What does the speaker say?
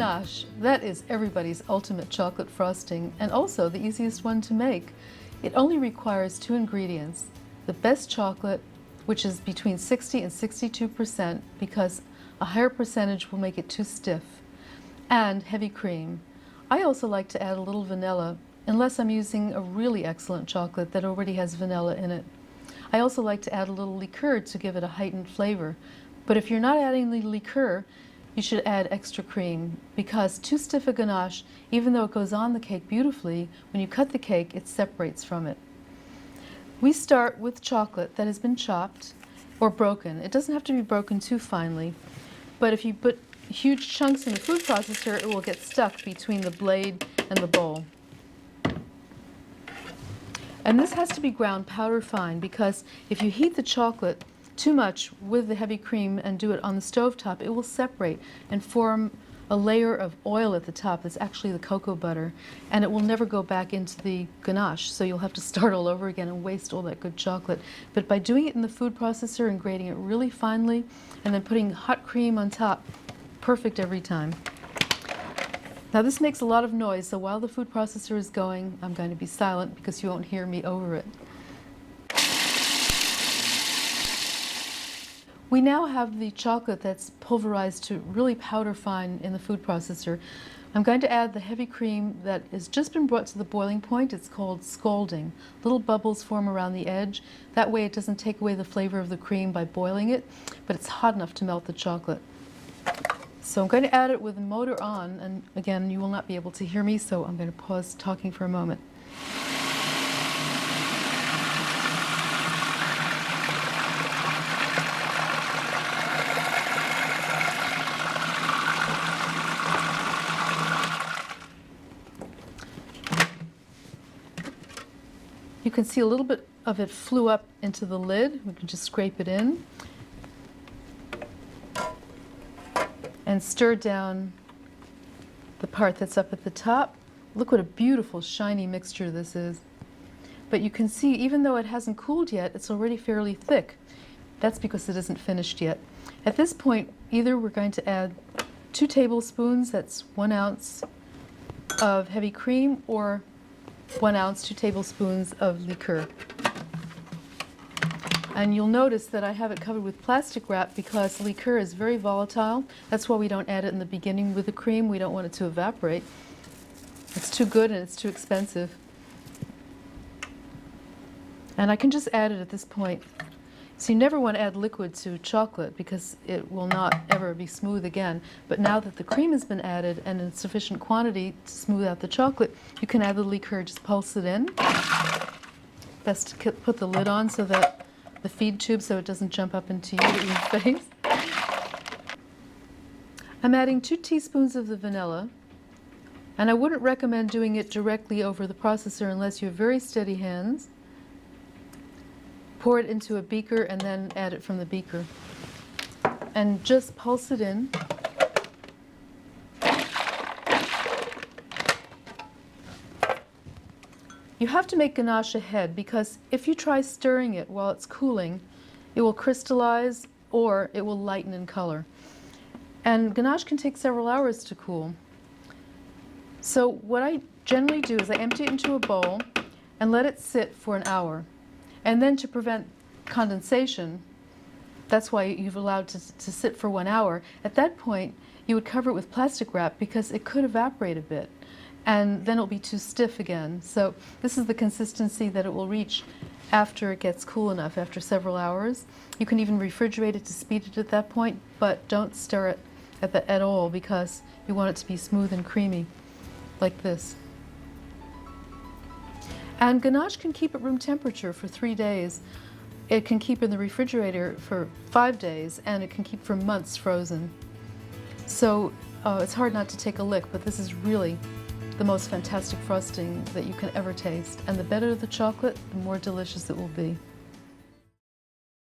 Ganache, that is everybody's ultimate chocolate frosting and also the easiest one to make. It only requires 2 ingredients: the best chocolate, which is between 60 and 62% because a higher percentage will make it too stiff, and heavy cream. I also like to add a little vanilla, unless I'm using a really excellent chocolate that already has vanilla in it. I also like to add a little liqueur to give it a heightened flavor. But if you're not adding the liqueur, you should add extra cream, because too stiff a ganache, even though it goes on the cake beautifully, when you cut the cake, it separates from it. We start with chocolate that has been chopped or broken. It doesn't have to be broken too finely, but if you put huge chunks in the food processor, it will get stuck between the blade and the bowl. And this has to be ground powder fine, because if you heat the chocolate too much with the heavy cream and do it on the stove top, it will separate and form a layer of oil at the top that's actually the cocoa butter, and it will never go back into the ganache, so you'll have to start all over again and waste all that good chocolate. But by doing it in the food processor and grating it really finely and then putting hot cream on top, perfect every time. Now this makes a lot of noise, so while the food processor is going, I'm going to be silent because you won't hear me over it. We now have the chocolate that's pulverized to really powder fine in the food processor. I'm going to add the heavy cream that has just been brought to the boiling point. It's called scalding. Little bubbles form around the edge. That way it doesn't take away the flavor of the cream by boiling it, but it's hot enough to melt the chocolate. So I'm going to add it with the motor on, and again, you will not be able to hear me, so I'm going to pause talking for a moment. You can see a little bit of it flew up into the lid. We can just scrape it in and stir down the part that's up at the top. Look what a beautiful shiny mixture this is. But you can see, even though it hasn't cooled yet, it's already fairly thick. That's because it isn't finished yet. At this point, either we're going to add 2 tablespoons, that's 1 ounce of heavy cream, or 1 ounce, 2 tablespoons of liqueur. And you'll notice that I have it covered with plastic wrap because liqueur is very volatile. That's why we don't add it in the beginning with the cream. We don't want it to evaporate. It's too good and it's too expensive. And I can just add it at this point. So you never want to add liquid to chocolate because it will not ever be smooth again. But now that the cream has been added and in sufficient quantity to smooth out the chocolate, you can add the liqueur, just pulse it in. Best to put the lid on so that the feed tube so it doesn't jump up into your face. I'm adding 2 teaspoons of the vanilla, and I wouldn't recommend doing it directly over the processor unless you have very steady hands. Pour it into a beaker and then add it from the beaker. And just pulse it in. You have to make ganache ahead, because if you try stirring it while it's cooling, it will crystallize or it will lighten in color. And ganache can take several hours to cool. So what I generally do is I empty it into a bowl and let it sit for an hour. And then to prevent condensation, that's why you've allowed to sit for 1 hour. At that point, you would cover it with plastic wrap because it could evaporate a bit, and then it'll be too stiff again. So this is the consistency that it will reach after it gets cool enough, after several hours. You can even refrigerate it to speed it at that point, but don't stir it at all because you want it to be smooth and creamy, like this. And ganache can keep at room temperature for 3 days. It can keep in the refrigerator for 5 days, and it can keep for months frozen. So it's hard not to take a lick, but this is really the most fantastic frosting that you can ever taste. And the better the chocolate, the more delicious it will be.